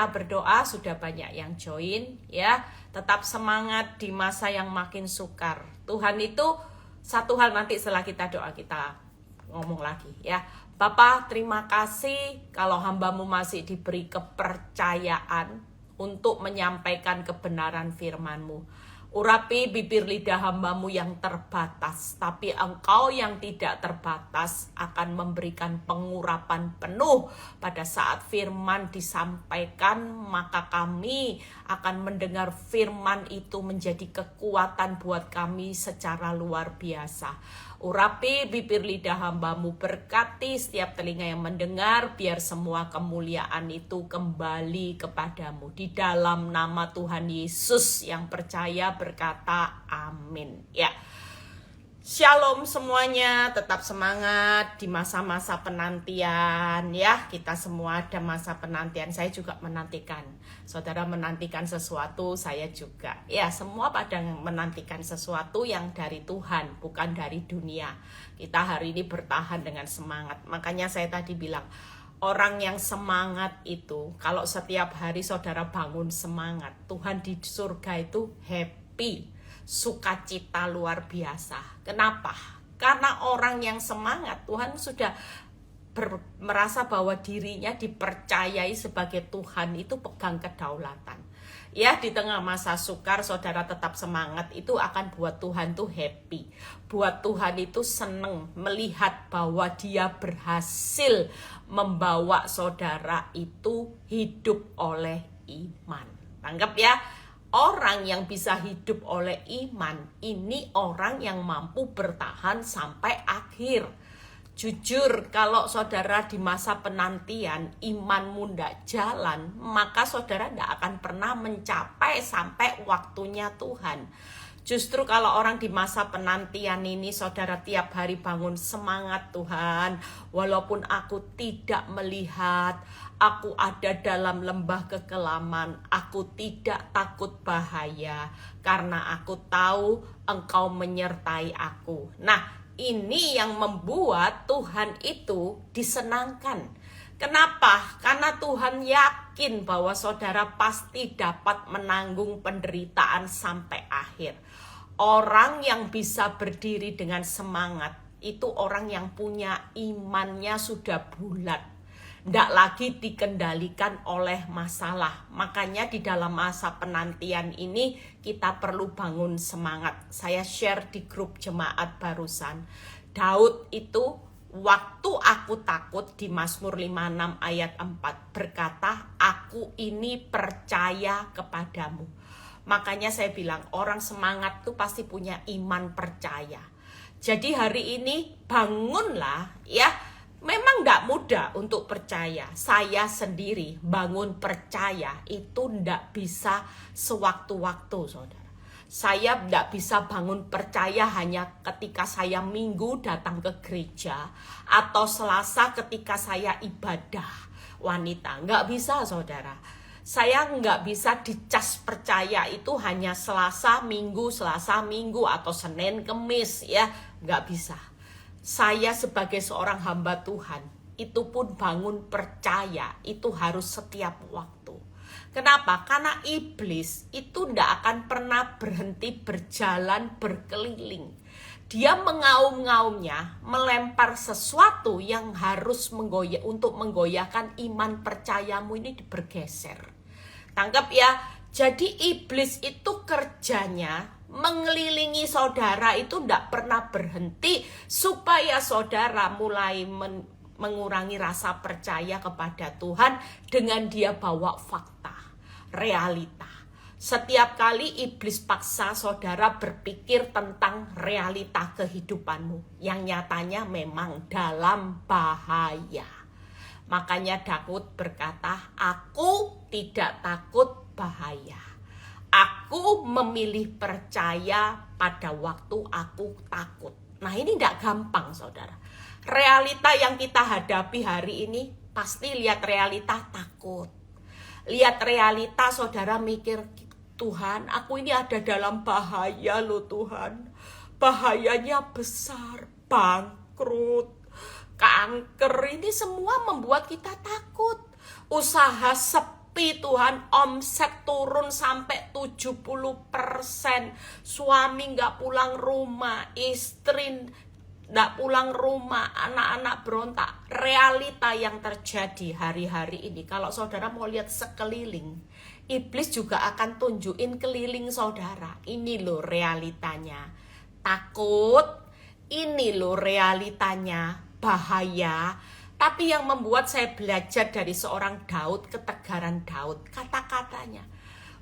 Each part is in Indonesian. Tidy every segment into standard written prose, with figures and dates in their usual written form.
kita berdoa, sudah banyak yang join ya. Tetap semangat di masa yang makin sukar. Tuhan itu satu hal, nanti setelah kita doa kita ngomong lagi ya. Bapa, terima kasih kalau hamba-Mu masih diberi kepercayaan untuk menyampaikan kebenaran firman-Mu. Urapi bibir lidah hamba-Mu yang terbatas, tapi Engkau yang tidak terbatas akan memberikan pengurapan penuh pada saat firman disampaikan. Maka kami akan mendengar firman itu menjadi kekuatan buat kami secara luar biasa. Urapi bibir lidah hamba-Mu, berkati setiap telinga yang mendengar, biar semua kemuliaan itu kembali kepadamu. Di dalam nama Tuhan Yesus yang percaya berkata amin. Ya, shalom semuanya, tetap semangat di masa-masa penantian ya. Kita semua ada masa penantian, saya juga menantikan. Saudara menantikan sesuatu, saya juga. Ya, semua pada menantikan sesuatu yang dari Tuhan, bukan dari dunia. Kita hari ini bertahan dengan semangat. Makanya saya tadi bilang, orang yang semangat itu, kalau setiap hari saudara bangun semangat, Tuhan di surga itu happy, sukacita luar biasa. Kenapa? Karena orang yang semangat, Tuhan sudah merasa bahwa dirinya dipercayai sebagai Tuhan, itu pegang kedaulatan. Ya, di tengah masa sukar saudara tetap semangat, itu akan buat Tuhan tuh happy. Buat Tuhan itu seneng melihat bahwa dia berhasil membawa saudara itu hidup oleh iman. Tanggap ya, orang yang bisa hidup oleh iman, ini orang yang mampu bertahan sampai akhir. Jujur, kalau saudara di masa penantian imanmu tidak jalan, maka saudara tidak akan pernah mencapai sampai waktunya Tuhan. Justru kalau orang di masa penantian ini, saudara tiap hari bangun semangat, Tuhan, walaupun aku tidak melihat, aku ada dalam lembah kekelaman, aku tidak takut bahaya, karena aku tahu Engkau menyertai aku. Nah, ini yang membuat Tuhan itu disenangkan. Kenapa? Karena Tuhan yakin bahwa saudara pasti dapat menanggung penderitaan sampai akhir. Orang yang bisa berdiri dengan semangat, itu orang yang punya imannya sudah bulat. Tidak lagi dikendalikan oleh masalah. Makanya di dalam masa penantian ini kita perlu bangun semangat. Saya share di grup jemaat barusan. Daud itu waktu aku takut di Mazmur 56 ayat 4 berkata, aku ini percaya kepadamu. Makanya saya bilang orang semangat itu pasti punya iman percaya. Jadi hari ini bangunlah ya. Memang tidak mudah untuk percaya. Saya sendiri bangun percaya itu tidak bisa sewaktu-waktu, saudara. Saya tidak bisa bangun percaya hanya ketika saya Minggu datang ke gereja atau Selasa ketika saya ibadah wanita. Nggak bisa, saudara. Saya nggak bisa dicas percaya itu hanya Selasa Minggu atau Senin Kemis ya. Nggak bisa. Saya sebagai seorang hamba Tuhan, itu pun bangun percaya, itu harus setiap waktu. Kenapa? Karena iblis itu tidak akan pernah berhenti berjalan berkeliling. Dia mengaum-ngaumnya, melempar sesuatu yang harus untuk menggoyahkan iman percayamu ini bergeser. Tangkap ya, jadi iblis itu kerjanya mengelilingi saudara itu tidak pernah berhenti supaya saudara mulai mengurangi rasa percaya kepada Tuhan dengan dia bawa fakta, realita. Setiap kali iblis paksa saudara berpikir tentang realita kehidupanmu yang nyatanya memang dalam bahaya. Makanya Daud berkata, aku tidak takut bahaya. Aku memilih percaya pada waktu aku takut. Nah, ini tidak gampang, saudara. Realita yang kita hadapi hari ini, pasti lihat realita takut. Lihat realita saudara mikir, Tuhan, aku ini ada dalam bahaya loh Tuhan. Bahayanya besar, bangkrut, kanker, ini semua membuat kita takut. Usaha sepi sepi Tuhan, omset turun sampai 70%, suami nggak pulang rumah, istri nggak pulang rumah, anak-anak berontak. Realita yang terjadi hari-hari ini, kalau saudara mau lihat sekeliling, iblis juga akan tunjukin keliling saudara. Ini loh realitanya, takut, ini loh realitanya, bahaya. Tapi yang membuat saya belajar dari seorang Daud, ketegaran Daud, kata-katanya.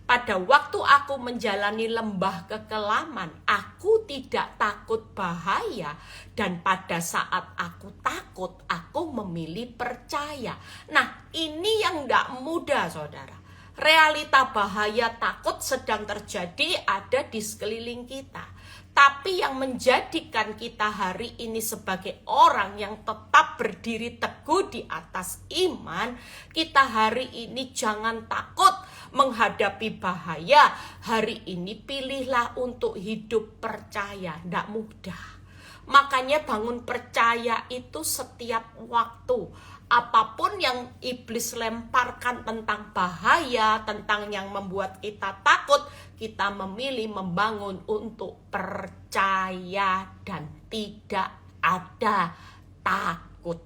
Pada waktu aku menjalani lembah kekelaman, aku tidak takut bahaya. Dan pada saat aku takut, aku memilih percaya. Nah, ini yang gak mudah, saudara. Realita bahaya, takut sedang terjadi ada di sekeliling kita. Tapi yang menjadikan kita hari ini sebagai orang yang tetap berdiri teguh di atas iman, kita hari ini jangan takut menghadapi bahaya. Hari ini pilihlah untuk hidup percaya, tidak mudah. Makanya bangun percaya itu setiap waktu. Apapun yang iblis lemparkan tentang bahaya, tentang yang membuat kita takut, kita memilih membangun untuk percaya dan tidak ada takut.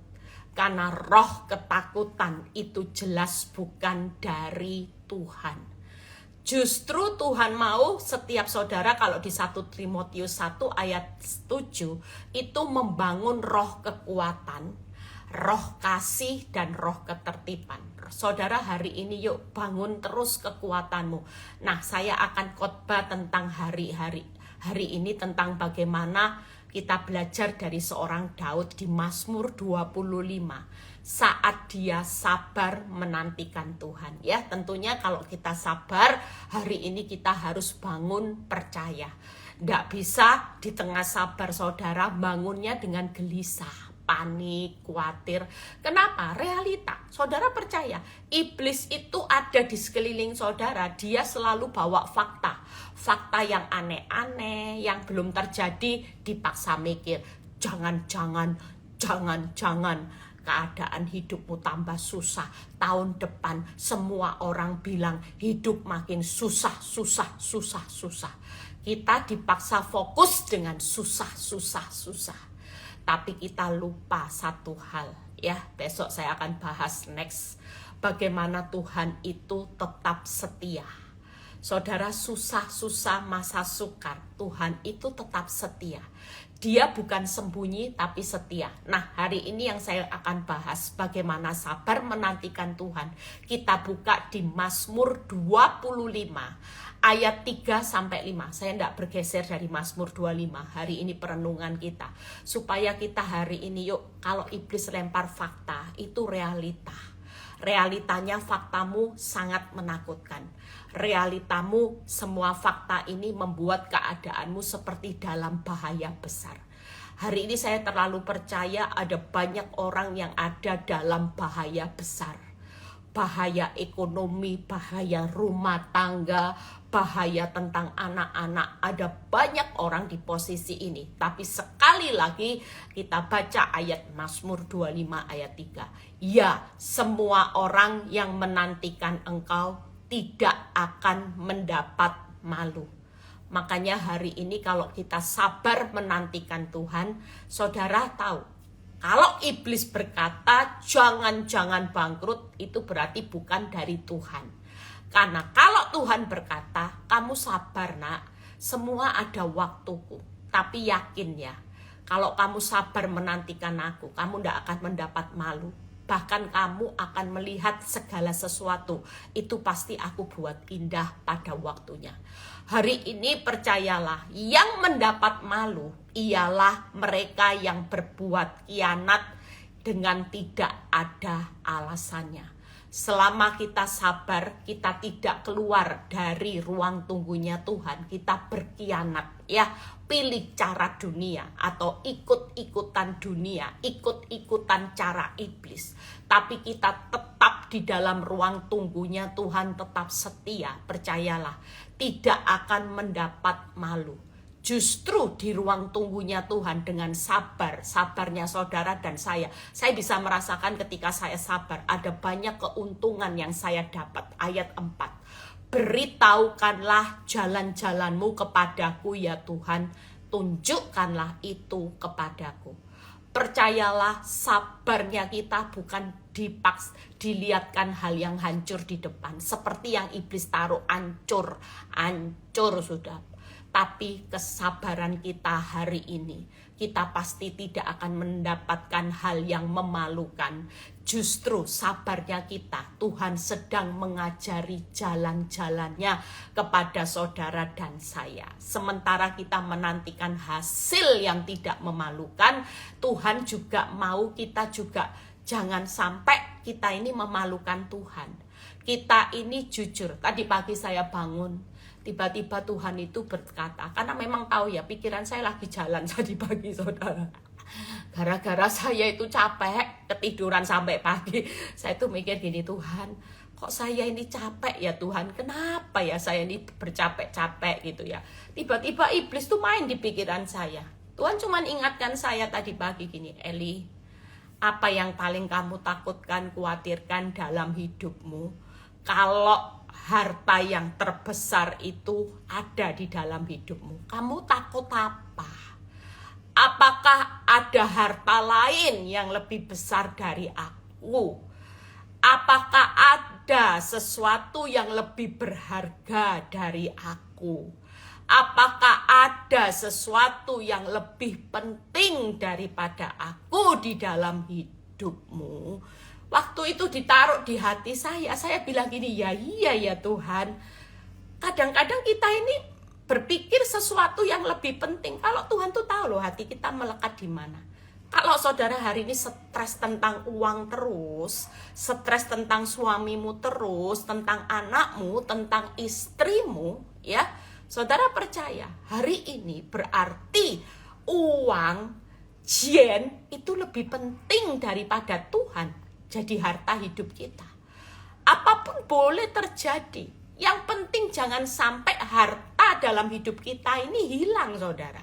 Karena roh ketakutan itu jelas bukan dari Tuhan. Justru Tuhan mau setiap saudara, kalau di 1 Timotius 1 ayat 7 itu membangun roh kekuatan, roh kasih dan roh ketertiban. Saudara hari ini yuk bangun terus kekuatanmu. Nah, saya akan khotbah tentang hari ini tentang bagaimana kita belajar dari seorang Daud di Mazmur 25 saat dia sabar menantikan Tuhan. Ya, tentunya kalau kita sabar, hari ini kita harus bangun percaya. Nggak bisa di tengah sabar saudara bangunnya dengan gelisah, panik, khawatir. Kenapa? Realita. Saudara percaya, iblis itu ada di sekeliling saudara. Dia selalu bawa fakta. Fakta yang aneh-aneh, yang belum terjadi, dipaksa mikir. Jangan-jangan keadaan hidupmu tambah susah. Tahun depan semua orang bilang hidup makin susah. Kita dipaksa fokus dengan susah. Tapi kita lupa satu hal, ya. Besok saya akan bahas next. Bagaimana Tuhan itu tetap setia. Saudara, susah masa sukar, Tuhan itu tetap setia. Dia bukan sembunyi tapi setia. Nah, hari ini yang saya akan bahas bagaimana sabar menantikan Tuhan. Kita buka di Mazmur 25 ayat 3-5. Saya tidak bergeser dari Mazmur 25. Hari ini perenungan kita. Supaya kita hari ini yuk, kalau iblis lempar fakta, itu realita. Realitanya faktamu sangat menakutkan. Realitamu, semua fakta ini membuat keadaanmu seperti dalam bahaya besar. Hari ini saya terlalu percaya ada banyak orang yang ada dalam bahaya besar. Bahaya ekonomi, bahaya rumah tangga, bahaya tentang anak-anak. Ada banyak orang di posisi ini. Tapi sekali lagi kita baca ayat Mazmur 25 ayat 3. Ya, semua orang yang menantikan engkau tidak akan mendapat malu. Makanya hari ini kalau kita sabar menantikan Tuhan, saudara tahu, kalau iblis berkata jangan bangkrut, itu berarti bukan dari Tuhan. Karena kalau Tuhan berkata, kamu sabar nak, semua ada waktuku. Tapi yakin ya, kalau kamu sabar menantikan aku, kamu tidak akan mendapat malu. Bahkan kamu akan melihat segala sesuatu. Itu pasti aku buat indah pada waktunya. Hari ini percayalah, yang mendapat malu ialah mereka yang berbuat khianat dengan tidak ada alasannya. Selama kita sabar, kita tidak keluar dari ruang tunggunya Tuhan. Kita berkhianat, ya. Pilih cara dunia atau ikut-ikutan dunia, ikut-ikutan cara iblis. Tapi kita tetap di dalam ruang tunggunya Tuhan, tetap setia. Percayalah, tidak akan mendapat malu. Justru di ruang tunggunya Tuhan dengan sabarnya saudara dan saya bisa merasakan ketika saya sabar, ada banyak keuntungan yang saya dapat. Ayat 4, beritahukanlah jalan-jalanmu kepadaku ya Tuhan, tunjukkanlah itu kepadaku. Percayalah, sabarnya kita bukan dilihatkan hal yang hancur di depan, seperti yang iblis taruh, hancur sudah. Tapi kesabaran kita hari ini, kita pasti tidak akan mendapatkan hal yang memalukan. Justru sabarnya kita, Tuhan sedang mengajari jalan-jalannya kepada saudara dan saya. Sementara kita menantikan hasil yang tidak memalukan, Tuhan juga mau kita juga jangan sampai kita ini memalukan Tuhan. Kita ini jujur, tadi pagi saya bangun, tiba-tiba Tuhan itu berkata, karena memang tahu ya pikiran saya lagi jalan tadi pagi saudara. Gara-gara saya itu capek, ketiduran sampai pagi. Saya tuh mikir gini, Tuhan kok saya ini capek ya Tuhan, kenapa ya saya ini bercapek-capek gitu ya. Tiba-tiba iblis tuh main di pikiran saya. Tuhan cuman ingatkan saya tadi pagi gini, Eli, apa yang paling kamu takutkan, khawatirkan dalam hidupmu? Kalau harta yang terbesar itu ada di dalam hidupmu, kamu takut apa? Apakah ada harta lain yang lebih besar dari aku? Apakah ada sesuatu yang lebih berharga dari aku? Apakah ada sesuatu yang lebih penting daripada aku di dalam hidupmu? Waktu itu ditaruh di hati saya bilang gini, ya iya ya Tuhan. Kadang-kadang kita ini berpikir sesuatu yang lebih penting. Kalau Tuhan tuh tahu loh hati kita melekat di mana. Kalau saudara hari ini stres tentang uang terus, stres tentang suamimu terus, tentang anakmu, tentang istrimu, ya, saudara percaya hari ini berarti uang, jen itu lebih penting daripada Tuhan. Jadi harta hidup kita. Apapun boleh terjadi. Yang penting jangan sampai harta dalam hidup kita ini hilang saudara.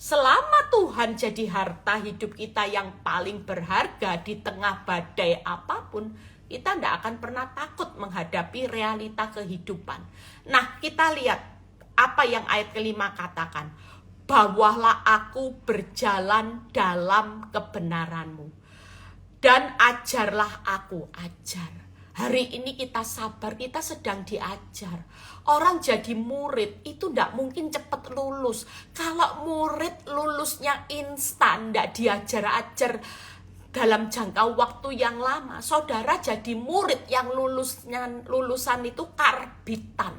Selama Tuhan jadi harta hidup kita yang paling berharga di tengah badai apapun, kita tidak akan pernah takut menghadapi realita kehidupan. Nah, kita lihat apa yang ayat kelima katakan. Bawalah aku berjalan dalam kebenaranmu. Dan ajarlah aku, ajar. Hari ini kita sabar, kita sedang diajar. Orang jadi murid itu tidak mungkin cepat lulus. Kalau murid lulusnya instan, tidak diajar-ajar dalam jangka waktu yang lama. Saudara jadi murid yang lulusan itu karbitan.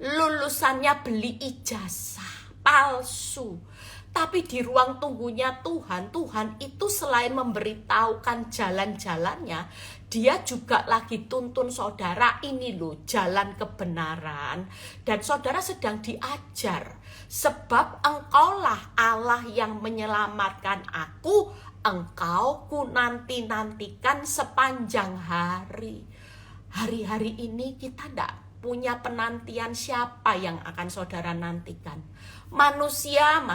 Lulusannya beli ijazah, palsu. Tapi di ruang tunggunya Tuhan itu selain memberitahukan jalan-jalannya, dia juga lagi tuntun saudara, ini loh jalan kebenaran. Dan saudara sedang diajar, sebab engkaulah Allah yang menyelamatkan aku, engkau ku nanti-nantikan sepanjang hari. Hari-hari ini kita tidak punya penantian siapa yang akan saudara nantikan. Manusia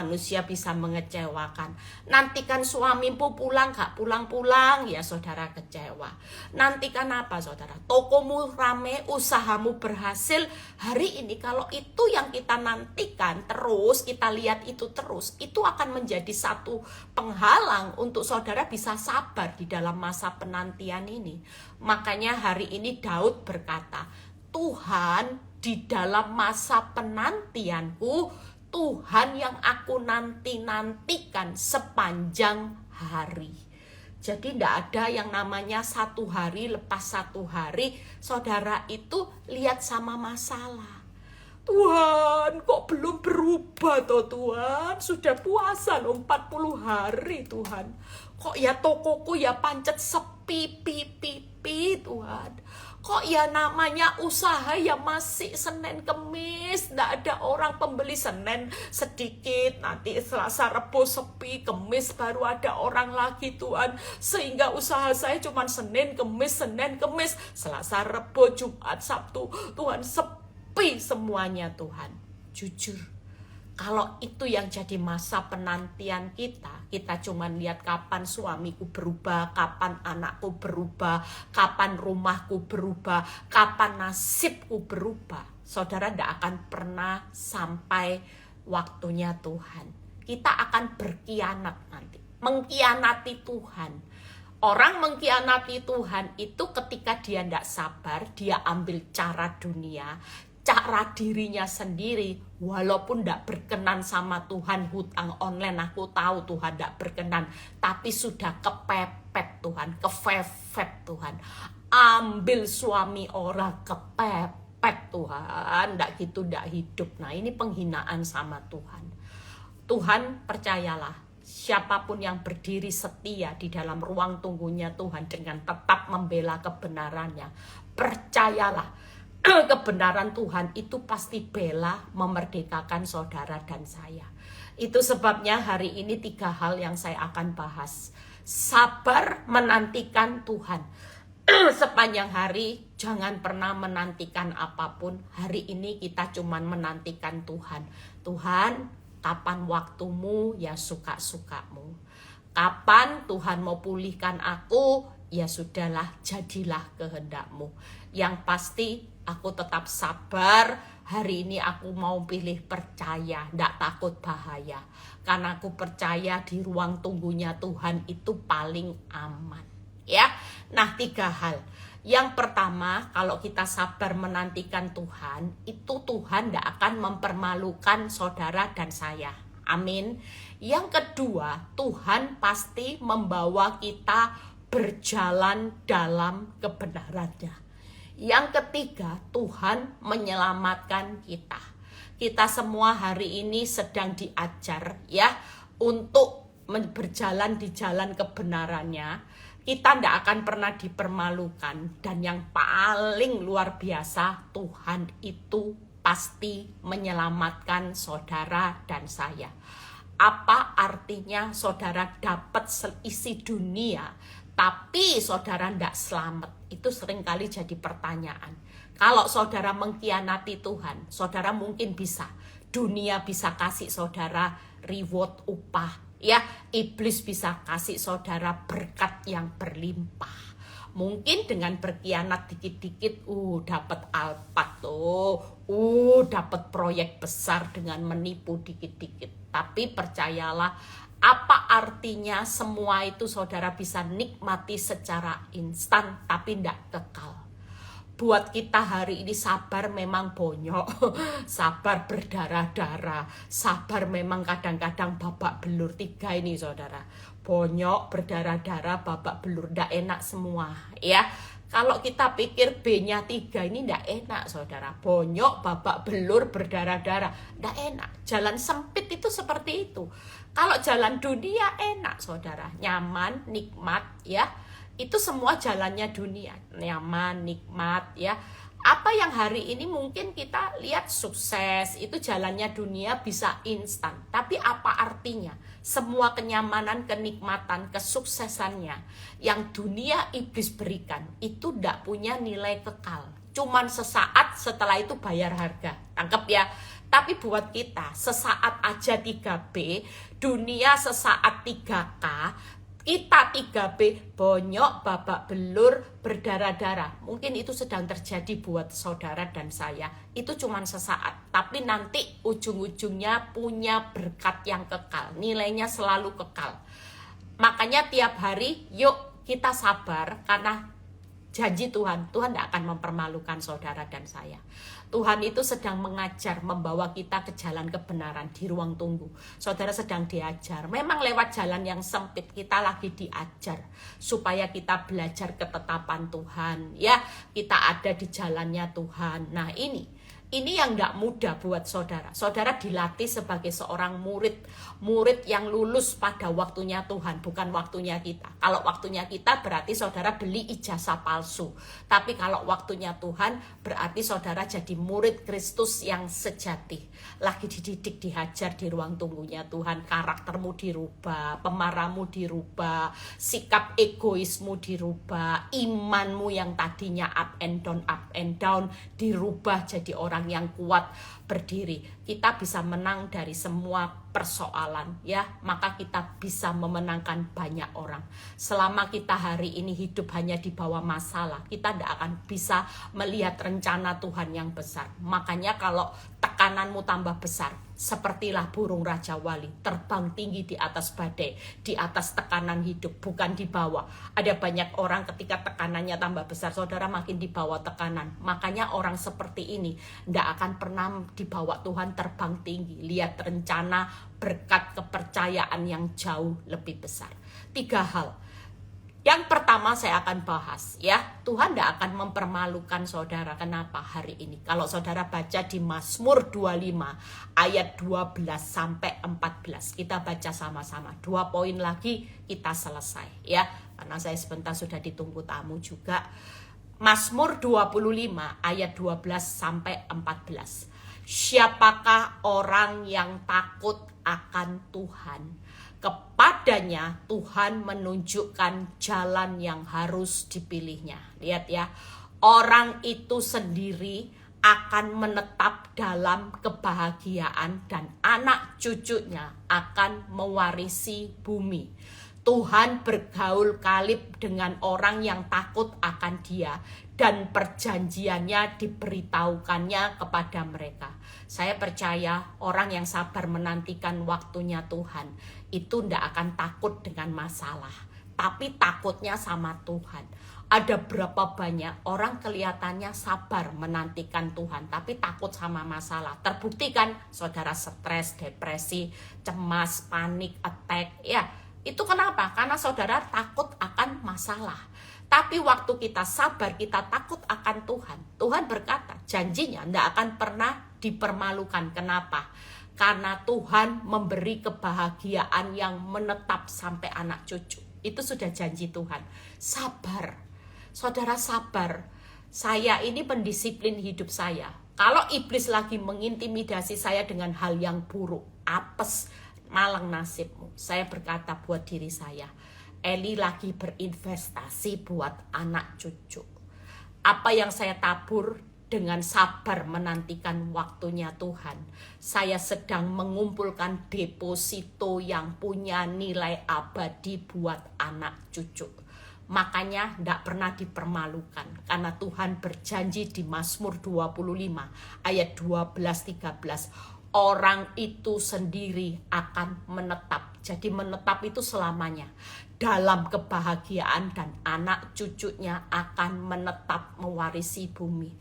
bisa mengecewakan. Nantikan suamimu pulang, gak pulang-pulang, ya saudara kecewa. Nantikan apa saudara? Tokomu rame, usahamu berhasil. Hari ini kalau itu yang kita nantikan terus, kita lihat itu terus, itu akan menjadi satu penghalang untuk saudara bisa sabar di dalam masa penantian ini. Makanya hari ini Daud berkata, Tuhan, di dalam masa penantianku, Tuhan yang aku nanti-nantikan sepanjang hari. Jadi tidak ada yang namanya satu hari lepas satu hari, saudara itu lihat sama masalah. Tuhan, kok belum berubah toh Tuhan? Sudah puasa loh 40 hari Tuhan. Kok ya tokoku ya pancet sepi pipi Tuhan. Kok ya namanya usaha ya masih Senin Kemis, nggak ada orang pembeli. Senin sedikit, nanti Selasa Rebo sepi, Kemis baru ada orang lagi Tuhan. Sehingga usaha saya cuma Senin Kemis, Selasa Rebo, Jumat, Sabtu, Tuhan sepi semuanya Tuhan. Jujur, Kalau itu yang jadi masa penantian kita cuma lihat kapan suamiku berubah, kapan anakku berubah, kapan rumahku berubah, kapan nasibku berubah. Saudara tidak akan pernah sampai waktunya Tuhan. Kita akan berkhianat nanti, mengkhianati Tuhan. Orang mengkhianati Tuhan itu ketika dia tidak sabar, dia ambil cara dunia, cara dirinya sendiri, walaupun tidak berkenan sama Tuhan. Hutang online aku tahu Tuhan tidak berkenan, tapi sudah kepepet Tuhan, kefefet Tuhan. Ambil suami orang, kepepet Tuhan, tidak gitu, tidak hidup. Nah ini penghinaan sama Tuhan. Tuhan percayalah, siapapun yang berdiri setia di dalam ruang tunggunya Tuhan dengan tetap membela kebenarannya, percayalah, kebenaran Tuhan itu pasti bela memerdekakan saudara dan saya. Itu sebabnya hari ini 3 hal yang saya akan bahas. Sabar menantikan Tuhan. Sepanjang hari jangan pernah menantikan apapun. Hari ini kita cuman menantikan Tuhan. Tuhan, kapan waktumu, ya suka-sukamu. Kapan Tuhan mau pulihkan aku, ya sudahlah, jadilah kehendakmu. Yang pasti aku tetap sabar. Hari ini aku mau pilih percaya, tidak takut bahaya. Karena aku percaya di ruang tunggunya Tuhan itu paling aman. Ya, nah 3 hal. Yang pertama, kalau kita sabar menantikan Tuhan, itu Tuhan tidak akan mempermalukan saudara dan saya. Amin. Yang kedua, Tuhan pasti membawa kita berjalan dalam kebenarannya. Yang ketiga, Tuhan menyelamatkan kita. Kita semua hari ini sedang diajar ya untuk berjalan di jalan kebenarannya. Kita tidak akan pernah dipermalukan. Dan yang paling luar biasa, Tuhan itu pasti menyelamatkan saudara dan saya. Apa artinya saudara dapat seisi dunia, tapi saudara tidak selamat? Itu seringkali jadi pertanyaan. Kalau saudara mengkhianati Tuhan, saudara mungkin bisa. Dunia bisa kasih saudara reward, upah. Ya, iblis bisa kasih saudara berkat yang berlimpah. Mungkin dengan berkhianat dikit-dikit, dapat alpat tuh, dapat proyek besar dengan menipu dikit-dikit. Tapi percayalah, apa artinya semua itu saudara bisa nikmati secara instan, tapi tidak kekal. Buat kita hari ini sabar memang bonyok, sabar berdarah-darah, sabar memang kadang-kadang babak belur. 3 ini saudara, bonyok, berdarah-darah, babak belur, ndak enak semua ya. Kalau kita pikir B-nya 3 ini ndak enak saudara, bonyok, babak belur, berdarah-darah, ndak enak. Jalan sempit itu seperti itu. Kalau jalan dunia enak saudara, nyaman, nikmat ya. Itu semua jalannya dunia, nyaman, nikmat ya. Apa yang hari ini mungkin kita lihat sukses, itu jalannya dunia bisa instan. Tapi apa artinya? Semua kenyamanan, kenikmatan, kesuksesannya yang dunia iblis berikan, itu tidak punya nilai kekal. Cuman sesaat, setelah itu bayar harga. Tangkap ya. Tapi buat kita, sesaat aja 3B, dunia sesaat 3K, kita 3B, bonyok, babak belur, berdarah-darah. Mungkin itu sedang terjadi buat saudara dan saya. Itu cuma sesaat. Tapi nanti ujung-ujungnya punya berkat yang kekal. Nilainya selalu kekal. Makanya tiap hari, yuk kita sabar. Karena janji Tuhan tidak akan mempermalukan saudara dan saya. Tuhan itu sedang mengajar, membawa kita ke jalan kebenaran di ruang tunggu. Saudara sedang diajar. Memang lewat jalan yang sempit kita lagi diajar. Supaya kita belajar ketetapan Tuhan. Ya, kita ada di jalannya Tuhan. Nah ini yang tidak mudah buat saudara. Saudara dilatih sebagai seorang murid yang lulus pada waktunya Tuhan, bukan waktunya kita. Kalau waktunya kita berarti saudara beli ijazah palsu. Tapi kalau waktunya Tuhan berarti saudara jadi murid Kristus yang sejati. Lagi dididik, dihajar di ruang tunggunya Tuhan. Karaktermu dirubah, pemarahmu dirubah, sikap egoismu dirubah, imanmu yang tadinya up and down dirubah jadi orang orang yang kuat berdiri. Kita bisa menang dari semua persoalan ya, maka kita bisa memenangkan banyak orang. Selama kita hari ini hidup hanya di bawah masalah, kita tidak akan bisa melihat rencana Tuhan yang besar. Makanya kalau tekananmu tambah besar, sepertilah burung Raja Wali, terbang tinggi di atas badai, di atas tekanan hidup, bukan di bawah. Ada banyak orang ketika tekanannya tambah besar, saudara, makin di bawah tekanan. Makanya orang seperti ini tidak akan pernah dibawa Tuhan terbang tinggi. Lihat rencana, berkat, kepercayaan yang jauh lebih besar. 3 hal. Yang pertama saya akan bahas ya, Tuhan tidak akan mempermalukan saudara. Kenapa hari ini? Kalau saudara baca di Mazmur 25 ayat 12 sampai 14, kita baca sama-sama. 2 poin lagi kita selesai ya, karena saya sebentar sudah ditunggu tamu juga. Mazmur 25 ayat 12 sampai 14. Siapakah orang yang takut akan Tuhan? Kepadanya Tuhan menunjukkan jalan yang harus dipilihnya. Lihat ya, orang itu sendiri akan menetap dalam kebahagiaan dan anak cucunya akan mewarisi bumi. Tuhan bergaul karib dengan orang yang takut akan Dia, dan perjanjiannya diberitahukannya kepada mereka. Saya percaya orang yang sabar menantikan waktunya Tuhan itu tidak akan takut dengan masalah, tapi takutnya sama Tuhan. Ada berapa banyak orang kelihatannya sabar menantikan Tuhan, tapi takut sama masalah. Terbukti kan saudara, stres, depresi, cemas, panik, attack ya. Itu kenapa? Karena saudara takut akan masalah. Tapi waktu kita sabar, kita takut akan Tuhan. Tuhan berkata, janjinya tidak akan pernah dipermalukan. Kenapa? Karena Tuhan memberi kebahagiaan yang menetap sampai anak cucu. Itu sudah janji Tuhan. Sabar. Saudara sabar. Saya ini pendisiplin hidup saya. Kalau iblis lagi mengintimidasi saya dengan hal yang buruk, apes, malang nasibmu, saya berkata buat diri saya, Eli lagi berinvestasi buat anak cucu. Apa yang saya tabur dengan sabar menantikan waktunya Tuhan, saya sedang mengumpulkan deposito yang punya nilai abadi buat anak cucu. Makanya tidak pernah dipermalukan, karena Tuhan berjanji di Mazmur 25 ayat 12-13, orang itu sendiri akan menetap. Jadi menetap itu selamanya dalam kebahagiaan, dan anak cucunya akan menetap mewarisi bumi.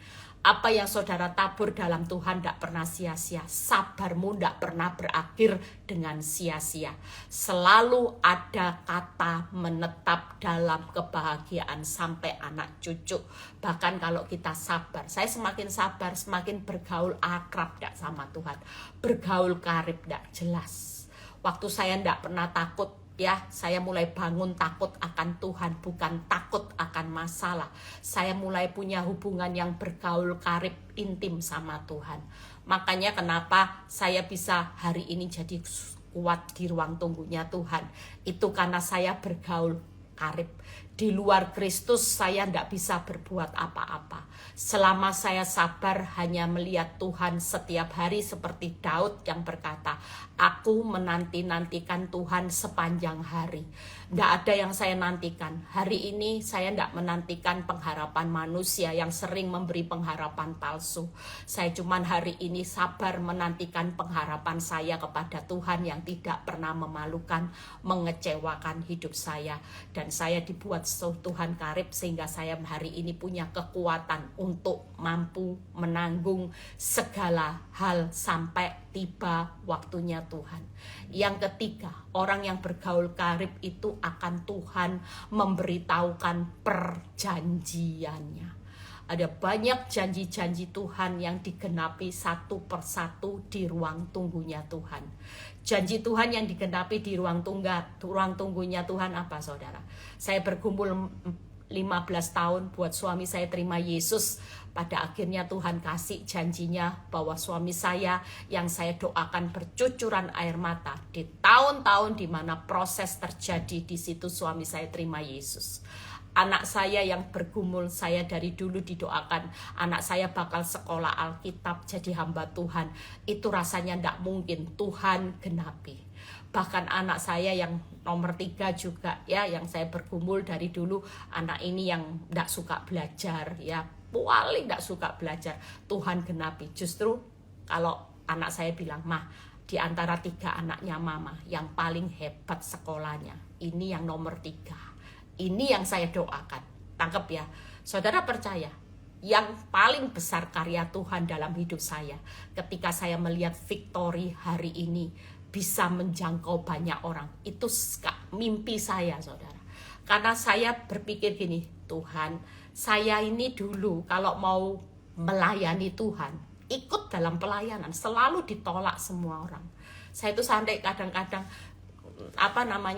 Apa yang saudara tabur dalam Tuhan tidak pernah sia-sia. Sabarmu tidak pernah berakhir dengan sia-sia. Selalu ada kata menetap dalam kebahagiaan sampai anak cucu. Bahkan kalau kita sabar, saya semakin sabar, semakin bergaul akrab tidak sama Tuhan. Bergaul karib tidak jelas. Waktu saya tidak pernah takut, ya, saya mulai bangun takut akan Tuhan, bukan takut akan masalah. Saya mulai punya hubungan yang bergaul karib intim sama Tuhan. Makanya kenapa saya bisa hari ini jadi kuat di ruang tunggunya Tuhan. Itu karena saya bergaul karib. Di luar Kristus saya tidak bisa berbuat apa-apa. Selama saya sabar hanya melihat Tuhan setiap hari, seperti Daud yang berkata, aku menanti-nantikan Tuhan sepanjang hari. Tidak ada yang saya nantikan. Hari ini saya tidak menantikan pengharapan manusia yang sering memberi pengharapan palsu. Saya cuman hari ini sabar menantikan pengharapan saya kepada Tuhan yang tidak pernah memalukan, mengecewakan hidup saya. Dan saya dibuat Tuhan karib sehingga saya hari ini punya kekuatan untuk mampu menanggung segala hal sampai tiba waktunya Tuhan. Yang ketiga, orang yang bergaul karib itu akan Tuhan memberitahukan perjanjiannya. Ada banyak janji-janji Tuhan yang digenapi satu persatu di ruang tunggunya Tuhan. Janji Tuhan yang digenapi di ruang tunggunya Tuhan apa, saudara? Saya bergumul 15 tahun buat suami saya terima Yesus. Pada akhirnya Tuhan kasih janjinya bahwa suami saya yang saya doakan bercucuran air mata di tahun-tahun di mana proses terjadi, di situ suami saya terima Yesus. Anak saya yang bergumul, saya dari dulu didoakan anak saya bakal sekolah Alkitab, jadi hamba Tuhan. Itu rasanya tidak mungkin, Tuhan genapi. Bahkan anak saya yang nomor 3 juga ya, yang saya bergumul dari dulu, anak ini yang tidak suka belajar ya, paling tidak suka belajar, Tuhan genapi. Justru kalau anak saya bilang, "Mah, di antara 3 anaknya mama, yang paling hebat sekolahnya, ini yang nomor 3. Ini yang saya doakan." Tangkep ya. Saudara percaya, yang paling besar karya Tuhan dalam hidup saya, ketika saya melihat Victory hari ini bisa menjangkau banyak orang, itu mimpi saya, saudara. Karena saya berpikir gini, Tuhan, saya ini dulu kalau mau melayani Tuhan, ikut dalam pelayanan, selalu ditolak semua orang. Saya itu sampai kadang-kadang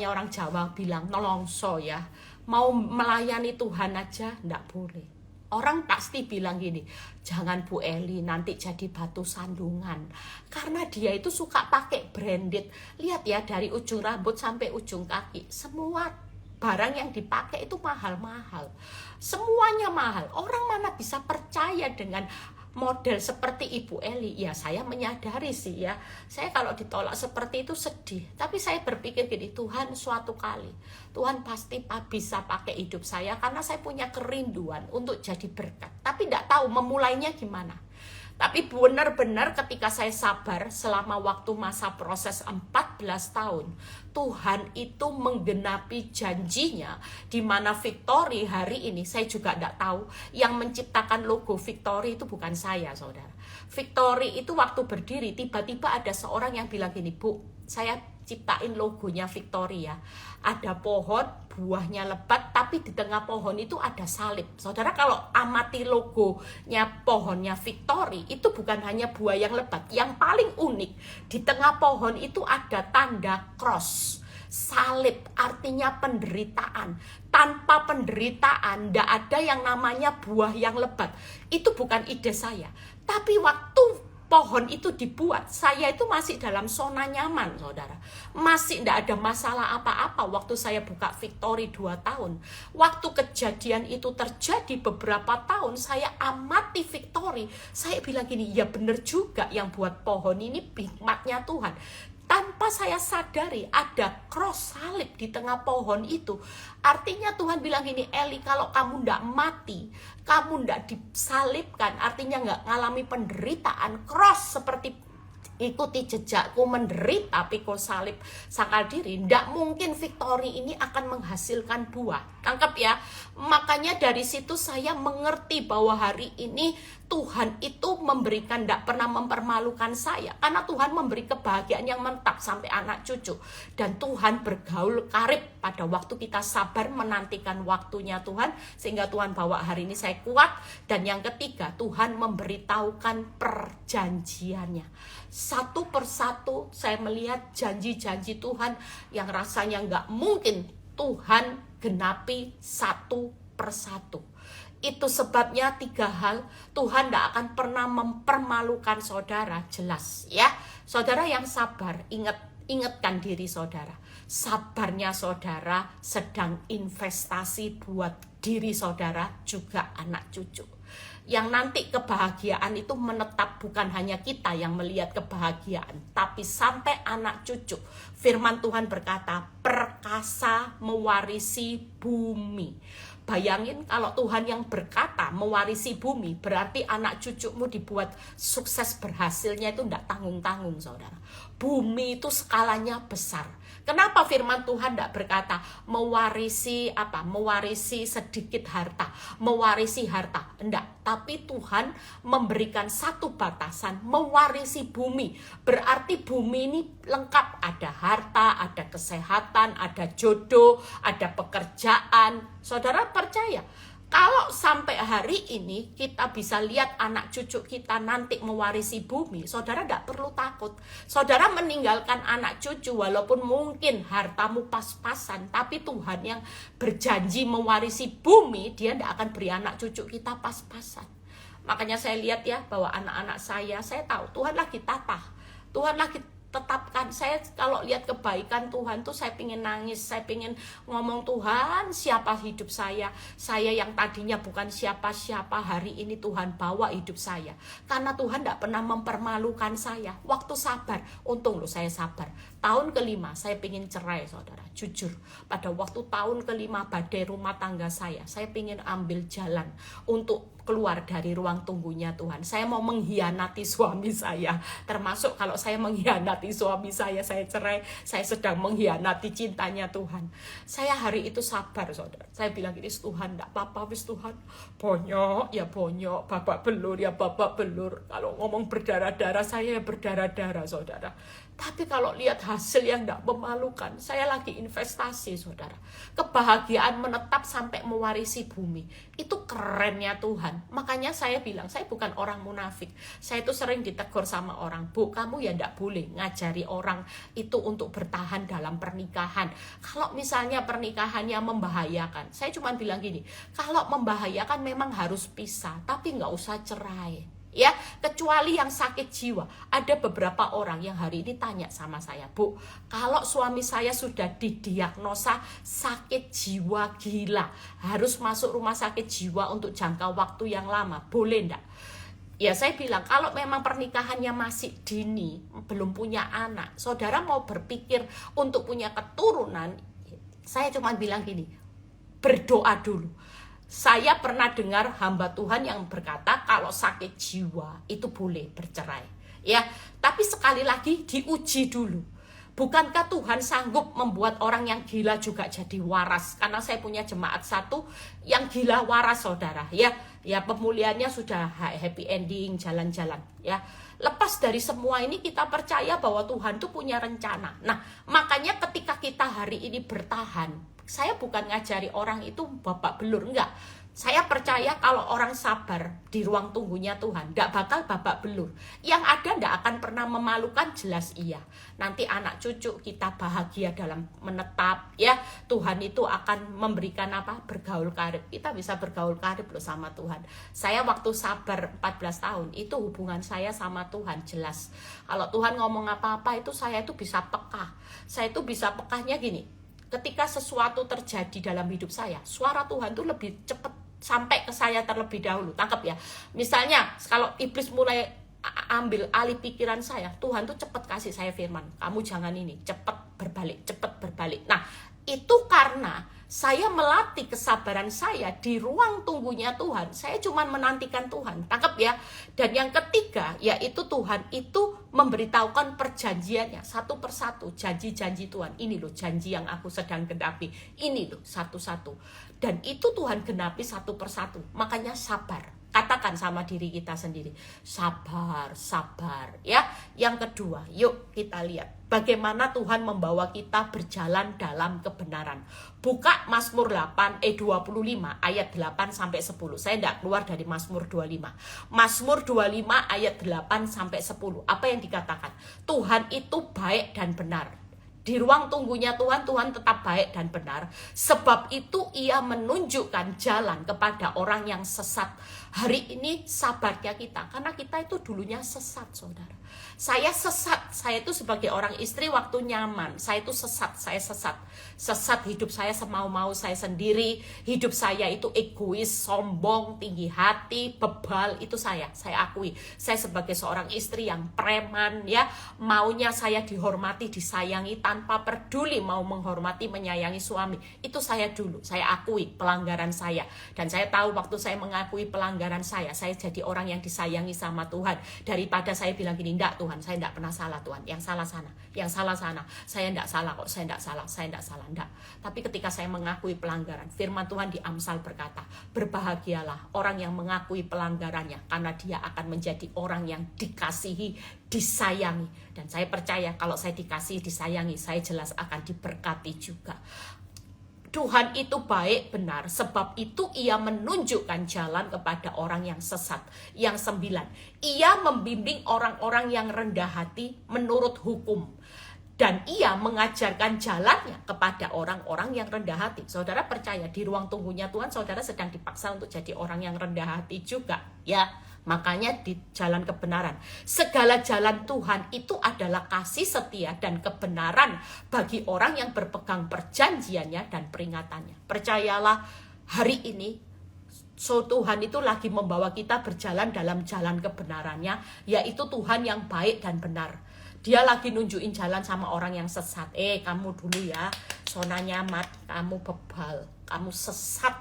orang Jawa bilang nolongso ya, mau melayani Tuhan aja enggak boleh. Orang pasti bilang gini, jangan Bu Eli nanti jadi batu sandungan, karena dia itu suka pakai branded. Lihat ya, dari ujung rambut sampai ujung kaki, semua barang yang dipakai itu mahal-mahal, semuanya mahal. Orang mana bisa percaya dengan model seperti Ibu Eli? Ya saya menyadari sih ya, saya kalau ditolak seperti itu sedih. Tapi saya berpikir gini, Tuhan suatu kali Tuhan pasti bisa pakai hidup saya, karena saya punya kerinduan untuk jadi berkat. Tapi tidak tahu memulainya gimana. Tapi benar-benar ketika saya sabar selama waktu masa proses 14 tahun, Tuhan itu menggenapi janjinya, di mana Victory hari ini, saya juga tidak tahu, yang menciptakan logo Victory itu bukan saya, saudara. Victory itu waktu berdiri, tiba-tiba ada seorang yang bilang gini, Bu, saya ciptain logonya Victory ya. Ada pohon, buahnya lebat, tapi di tengah pohon itu ada salib. Saudara kalau amati logonya pohonnya Victory, itu bukan hanya buah yang lebat. Yang paling unik, di tengah pohon itu ada tanda cross. Salib artinya penderitaan. Tanpa penderitaan, tidak ada yang namanya buah yang lebat. Itu bukan ide saya. Tapi waktu pohon itu dibuat, saya itu masih dalam zona nyaman, saudara. Masih tidak ada masalah apa-apa waktu saya buka Victory 2 tahun. Waktu kejadian itu terjadi beberapa tahun, saya amati Victory. Saya bilang gini, ya benar juga yang buat pohon ini hikmatnya Tuhan. Tanpa saya sadari ada cross salib di tengah pohon itu. Artinya Tuhan bilang gini, Eli, kalau kamu tidak mati, kamu tidak disalibkan, artinya nggak ngalami penderitaan, cross seperti ikuti jejakku, menderita, pikul salib, sangkal diri, tidak mungkin Victory ini akan menghasilkan buah. Tangkap ya. Makanya dari situ saya mengerti bahwa hari ini Tuhan itu memberikan, tidak pernah mempermalukan saya, karena Tuhan memberi kebahagiaan yang menetap sampai anak cucu. Dan Tuhan bergaul karib pada waktu kita sabar menantikan waktunya Tuhan, sehingga Tuhan bawa hari ini saya kuat. Dan yang ketiga, Tuhan memberitahukan perjanjiannya. Satu persatu saya melihat janji-janji Tuhan yang rasanya nggak mungkin Tuhan genapi satu persatu. Itu sebabnya 3 hal, Tuhan tidak akan pernah mempermalukan saudara, jelas ya. Saudara yang sabar, ingatkan diri saudara. Sabarnya saudara sedang investasi buat diri saudara, juga anak cucu. Yang nanti kebahagiaan itu menetap, bukan hanya kita yang melihat kebahagiaan, tapi sampai anak cucu. Firman Tuhan berkata, perkasa mewarisi bumi. Bayangin kalau Tuhan yang berkata mewarisi bumi, berarti anak cucumu dibuat sukses berhasilnya itu tidak tanggung-tanggung, saudara. Bumi itu skalanya besar. Kenapa firman Tuhan tidak berkata mewarisi sedikit harta, mewarisi harta? Enggak, tapi Tuhan memberikan satu batasan, mewarisi bumi. Berarti bumi ini lengkap, ada harta, ada kesehatan, ada jodoh, ada pekerjaan. Saudara percaya? Kalau sampai hari ini kita bisa lihat anak cucu kita nanti mewarisi bumi, saudara tidak perlu takut. Saudara meninggalkan anak cucu walaupun mungkin hartamu pas-pasan, tapi Tuhan yang berjanji mewarisi bumi, Dia tidak akan beri anak cucu kita pas-pasan. Makanya saya lihat ya bahwa anak-anak saya tahu Tuhan lagi tata, Tuhan lagi tetapkan. Saya kalau lihat kebaikan Tuhan tuh saya pingin nangis, saya pingin ngomong, Tuhan siapa hidup saya yang tadinya bukan siapa-siapa, hari ini Tuhan bawa hidup saya. Karena Tuhan tidak pernah mempermalukan saya. Waktu sabar, untung loh saya sabar. Tahun ke-5 saya pingin cerai saudara, jujur. Pada waktu tahun ke-5 badai rumah tangga saya pingin ambil jalan untuk keluar dari ruang tunggunya Tuhan. Saya mau mengkhianati suami saya. Termasuk kalau saya mengkhianati suami saya cerai, saya sedang mengkhianati cintanya Tuhan. Saya hari itu sabar saudara. Saya bilang gini, Tuhan enggak apa-apa wis Tuhan. Bonyok ya bonyok, babak belur ya babak belur. Kalau ngomong berdarah-darah, saya berdarah-darah saudara. Tapi kalau lihat hasil yang tidak memalukan, saya lagi investasi saudara. Kebahagiaan menetap sampai mewarisi bumi. Itu kerennya Tuhan. Makanya saya bilang, saya bukan orang munafik. Saya itu sering ditegur sama orang, Bu, kamu ya tidak boleh ngajari orang itu untuk bertahan dalam pernikahan. Kalau misalnya pernikahannya membahayakan, saya cuma bilang gini, kalau membahayakan memang harus pisah, tapi nggak usah cerai. Ya, kecuali yang sakit jiwa. Ada beberapa orang yang hari ini tanya sama saya, Bu, kalau suami saya sudah didiagnosa sakit jiwa gila, harus masuk rumah sakit jiwa untuk jangka waktu yang lama, boleh enggak? Ya saya bilang, kalau memang pernikahannya masih dini, belum punya anak, saudara mau berpikir untuk punya keturunan, saya cuma bilang gini, berdoa dulu. Saya pernah dengar hamba Tuhan yang berkata kalau sakit jiwa itu boleh bercerai. Ya, tapi sekali lagi diuji dulu. Bukankah Tuhan sanggup membuat orang yang gila juga jadi waras? Karena saya punya jemaat satu yang gila waras saudara. Ya pemulihannya sudah happy ending, jalan-jalan. Ya, lepas dari semua ini kita percaya bahwa Tuhan tuh punya rencana. Nah, makanya ketika kita hari ini bertahan, saya bukan ngajari orang itu babak belur, enggak. Saya percaya kalau orang sabar di ruang tunggunya Tuhan, enggak bakal babak belur. Yang ada enggak akan pernah memalukan, jelas iya. Nanti anak cucu kita bahagia dalam menetap, ya. Tuhan itu akan memberikan apa? Bergaul karib. Kita bisa bergaul karib loh sama Tuhan. Saya waktu sabar 14 tahun, itu hubungan saya sama Tuhan jelas. Kalau Tuhan ngomong apa-apa itu saya itu bisa peka. Saya itu bisa pekahnya gini. Ketika sesuatu terjadi dalam hidup saya, suara Tuhan tuh lebih cepat sampai ke saya terlebih dahulu. Tangkap ya. Misalnya kalau iblis mulai ambil alih pikiran saya, Tuhan tuh cepat kasih saya firman, kamu jangan ini, cepat berbalik. Nah, itu karena saya melatih kesabaran saya di ruang tunggunya Tuhan. Saya cuma menantikan Tuhan. Tangkap ya. Dan yang ketiga, yaitu Tuhan itu memberitahukan perjanjiannya satu persatu. Janji-janji Tuhan. Ini loh janji yang aku sedang genapi. Ini loh satu-satu. Dan itu Tuhan genapi satu persatu. Makanya sabar. Katakan sama diri kita sendiri, sabar ya. Yang kedua, yuk kita lihat bagaimana Tuhan membawa kita berjalan dalam kebenaran. Buka Mazmur 25 ayat 8 sampai 10. Saya tidak keluar dari Mazmur 25. Mazmur 25 ayat 8 sampai 10. Apa yang dikatakan? Tuhan itu baik dan benar. Di ruang tunggunya Tuhan, Tuhan tetap baik dan benar. Sebab itu ia menunjukkan jalan kepada orang yang sesat. Hari ini sabarnya kita, karena kita itu dulunya sesat saudara. Saya sesat, saya itu sebagai orang istri waktu nyaman, saya itu sesat, sesat hidup saya semau-mau saya sendiri, hidup saya itu egois, sombong, tinggi hati, bebal, itu saya akui. Saya sebagai seorang istri yang preman ya, maunya saya dihormati, disayangi tanpa peduli mau menghormati, menyayangi suami. Itu saya dulu, saya akui pelanggaran saya. Dan saya tahu waktu saya mengakui pelanggaran saya jadi orang yang disayangi sama Tuhan. Daripada saya bilang gini, enggak Tuhan, saya enggak pernah salah Tuhan, yang salah sana, saya enggak salah kok, saya enggak salah, enggak. Tapi ketika saya mengakui pelanggaran, firman Tuhan di Amsal berkata, berbahagialah orang yang mengakui pelanggarannya, karena dia akan menjadi orang yang dikasihi, disayangi. Dan saya percaya kalau saya dikasihi, disayangi, saya jelas akan diberkati juga. Tuhan itu baik benar, sebab itu ia menunjukkan jalan kepada orang yang sesat. Yang 9, ia membimbing orang-orang yang rendah hati menurut hukum. Dan ia mengajarkan jalannya kepada orang-orang yang rendah hati. Saudara percaya di ruang tunggunya Tuhan, saudara sedang dipaksa untuk jadi orang yang rendah hati juga. Ya, Makanya di jalan kebenaran, segala jalan Tuhan itu adalah kasih setia dan kebenaran bagi orang yang berpegang perjanjiannya dan peringatannya. Percayalah, hari ini Tuhan itu lagi membawa kita berjalan dalam jalan kebenarannya, yaitu Tuhan yang baik dan benar. Dia lagi nunjukin jalan sama orang yang sesat. Kamu dulu ya, zona nyaman, kamu bebal, kamu sesat.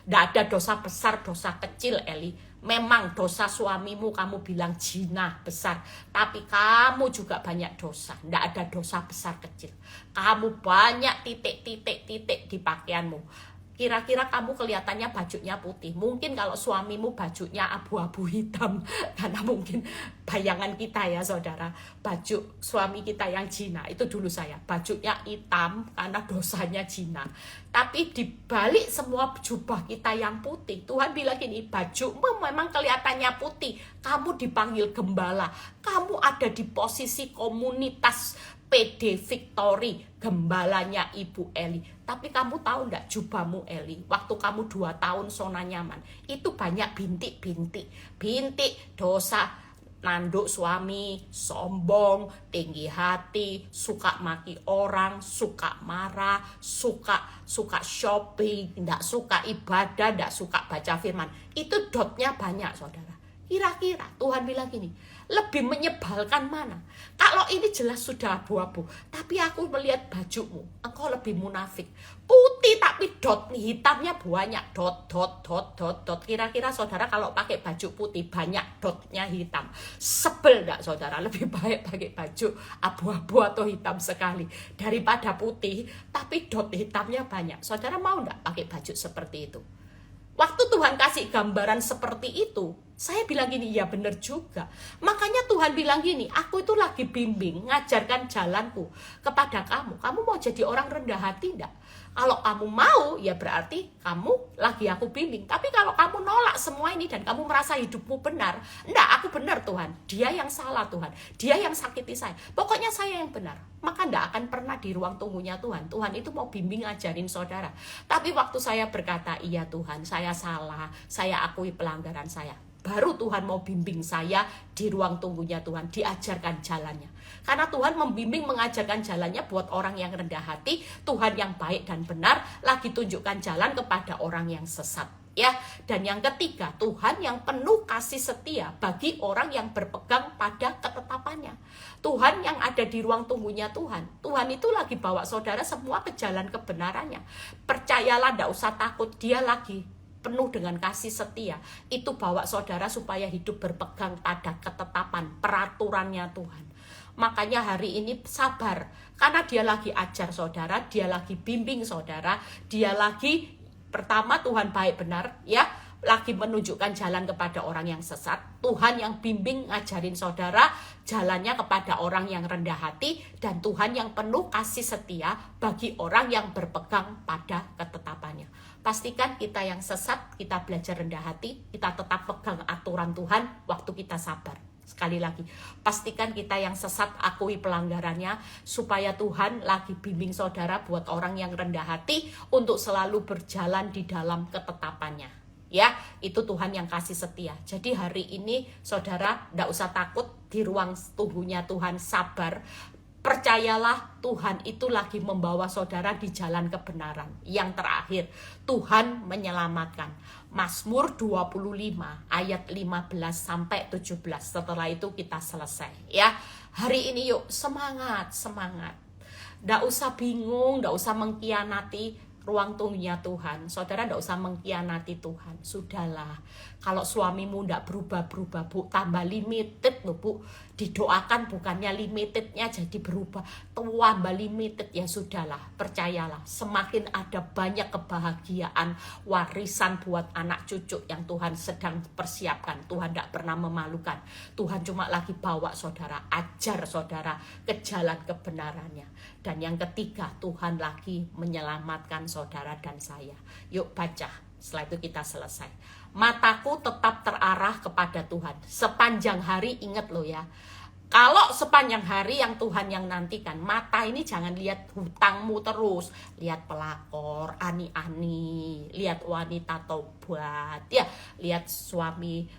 Tidak ada dosa besar, dosa kecil, Eli. Memang dosa suamimu kamu bilang zina besar, tapi kamu juga banyak dosa. Tidak ada dosa besar kecil. Kamu banyak titik di pakaianmu. Kira-kira kamu kelihatannya bajunya putih. Mungkin kalau suamimu bajunya abu-abu hitam. Karena mungkin bayangan kita ya saudara. Baju suami kita yang zina. Itu dulu saya. Bajunya hitam karena dosanya zina. Tapi dibalik semua jubah kita yang putih. Tuhan bilang gini, bajumu memang kelihatannya putih. Kamu dipanggil gembala. Kamu ada di posisi komunitas PD Victory, gembalanya Ibu Eli. Tapi kamu tahu enggak jubahmu Eli, waktu kamu 2 tahun zona nyaman, itu banyak bintik dosa, nanduk suami, sombong, tinggi hati, suka maki orang, suka marah, suka shopping, enggak suka ibadah, enggak suka baca firman. Itu dotnya banyak saudara. Kira-kira Tuhan bilang gini, lebih menyebalkan mana? Kalau ini jelas sudah abu-abu, tapi aku melihat bajumu, engkau lebih munafik. Putih tapi dot hitamnya banyak, dot. Kira-kira saudara kalau pakai baju putih banyak dotnya hitam, sebel enggak saudara? Lebih baik pakai baju abu-abu atau hitam sekali daripada putih tapi dot hitamnya banyak. Saudara mau enggak pakai baju seperti itu? Waktu Tuhan kasih gambaran seperti itu, saya bilang gini, ya benar juga. Makanya Tuhan bilang gini, aku itu lagi bimbing, ngajarkan jalanku kepada kamu. Kamu mau jadi orang rendah hati enggak? Kalau kamu mau, ya berarti kamu lagi aku bimbing. Tapi kalau kamu nolak semua ini dan kamu merasa hidupmu benar, enggak, aku benar Tuhan. Dia yang salah Tuhan. Dia yang sakiti saya. Pokoknya saya yang benar. Maka enggak akan pernah di ruang tunggunya Tuhan. Tuhan itu mau bimbing ngajarin saudara. Tapi waktu saya berkata, iya Tuhan, saya salah. Saya akui pelanggaran saya. Baru Tuhan mau bimbing saya di ruang tunggunya Tuhan, diajarkan jalannya. Karena Tuhan membimbing mengajarkan jalannya buat orang yang rendah hati, Tuhan yang baik dan benar, lagi tunjukkan jalan kepada orang yang sesat. Ya, dan yang ketiga, Tuhan yang penuh kasih setia bagi orang yang berpegang pada ketetapannya. Tuhan yang ada di ruang tunggunya Tuhan. Tuhan itu lagi bawa saudara semua ke jalan kebenarannya. Percayalah, tidak usah takut, dia lagi penuh dengan kasih setia. Itu bawa saudara supaya hidup berpegang pada ketetapan, peraturannya Tuhan. Makanya hari ini sabar, karena dia lagi ajar saudara, dia lagi bimbing saudara, dia lagi, pertama Tuhan baik benar, ya, lagi menunjukkan jalan kepada orang yang sesat. Tuhan yang bimbing ngajarin saudara jalannya kepada orang yang rendah hati, dan Tuhan yang penuh kasih setia bagi orang yang berpegang pada ketetapannya. Pastikan kita yang sesat, kita belajar rendah hati, kita tetap pegang aturan Tuhan waktu kita sabar. Sekali lagi, pastikan kita yang sesat akui pelanggarannya, supaya Tuhan lagi bimbing saudara buat orang yang rendah hati untuk selalu berjalan di dalam ketetapannya. Ya, itu Tuhan yang kasih setia. Jadi hari ini saudara tidak usah takut, di ruang tunggunya Tuhan sabar. Percayalah, Tuhan itu lagi membawa saudara di jalan kebenaran. Yang terakhir, Tuhan menyelamatkan. Mazmur 25 ayat 15 sampai 17. Setelah itu kita selesai ya. Hari ini yuk semangat. Nggak usah bingung, nggak usah mengkhianati ruang tunggunya Tuhan. Saudara nggak usah mengkhianati Tuhan. Sudahlah. Kalau suamimu nggak berubah-berubah, Bu, tambah limited loh, Bu. Didoakan bukannya limitednya jadi berubah, tambah limited, ya sudahlah. Percayalah, semakin ada banyak kebahagiaan, warisan buat anak cucu yang Tuhan sedang persiapkan. Tuhan tidak pernah memalukan. Tuhan cuma lagi bawa saudara, ajar saudara ke jalan kebenarannya. Dan yang ketiga, Tuhan lagi menyelamatkan saudara dan saya. Yuk baca, setelah itu kita selesai. Mataku tetap terarah kepada Tuhan. Sepanjang hari, ingat loh ya, Kalau sepanjang hari yang Tuhan yang nantikan, mata ini jangan lihat hutangmu terus, lihat pelakor, ani-ani, lihat wanita tobat, ya, lihat suami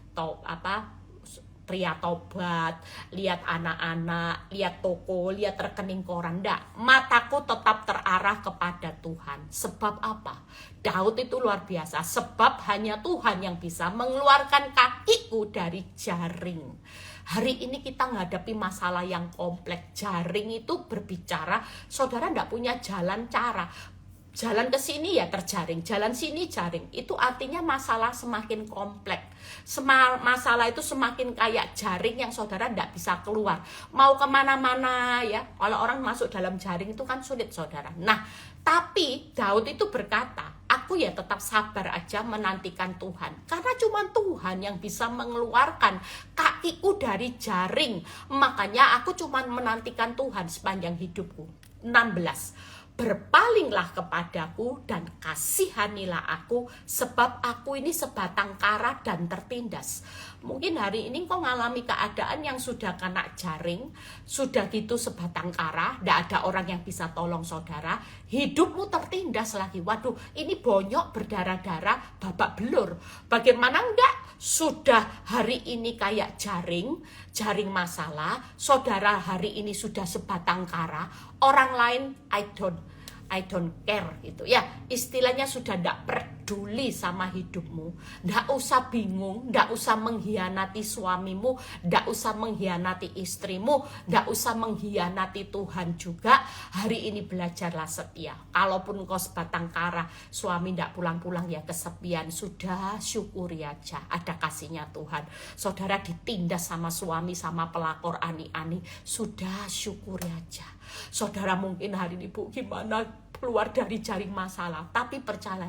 pria tobat, lihat anak-anak, lihat toko, lihat rekening koran. Nggak, mataku tetap terarah kepada Tuhan. Sebab apa? Daud itu luar biasa, sebab hanya Tuhan yang bisa mengeluarkan kakiku dari jaring. Hari ini kita menghadapi masalah yang kompleks. Jaring itu berbicara, saudara tidak punya jalan cara. Jalan ke sini ya terjaring, jalan sini jaring. Itu artinya masalah semakin kompleks. Masalah itu semakin kayak jaring yang saudara tidak bisa keluar. Mau kemana-mana ya. Kalau orang masuk dalam jaring itu kan sulit, saudara. Nah, tapi Daud itu berkata, aku ya tetap sabar aja menantikan Tuhan. Karena cuma Tuhan yang bisa mengeluarkan kakiku dari jaring. Makanya aku cuma menantikan Tuhan sepanjang hidupku. 16. Berpalinglah kepadaku dan kasihanilah aku, sebab aku ini sebatang kara dan tertindas. Mungkin hari ini kau ngalami keadaan yang sudah kena jaring, sudah gitu sebatang kara, tidak ada orang yang bisa tolong saudara, hidupmu tertindas lagi. Waduh, ini bonyok, berdarah-darah, babak belur. Bagaimana enggak? Sudah hari ini kayak jaring masalah, saudara hari ini sudah sebatang kara, orang lain I don't care gitu ya, istilahnya sudah tidak peduli sama hidupmu. Tidak usah bingung, tidak usah mengkhianati suamimu, tidak usah mengkhianati istrimu, tidak usah mengkhianati Tuhan juga. Hari ini belajarlah setia. Kalaupun kau sebatang kara, suami tidak pulang-pulang ya kesepian, sudah syukuri aja, ada kasihnya Tuhan. Saudara ditindas sama suami, sama pelakor ani-ani, sudah syukuri aja. Saudara mungkin hari ini, Bu, gimana keluar dari jaring masalah? Tapi percaya,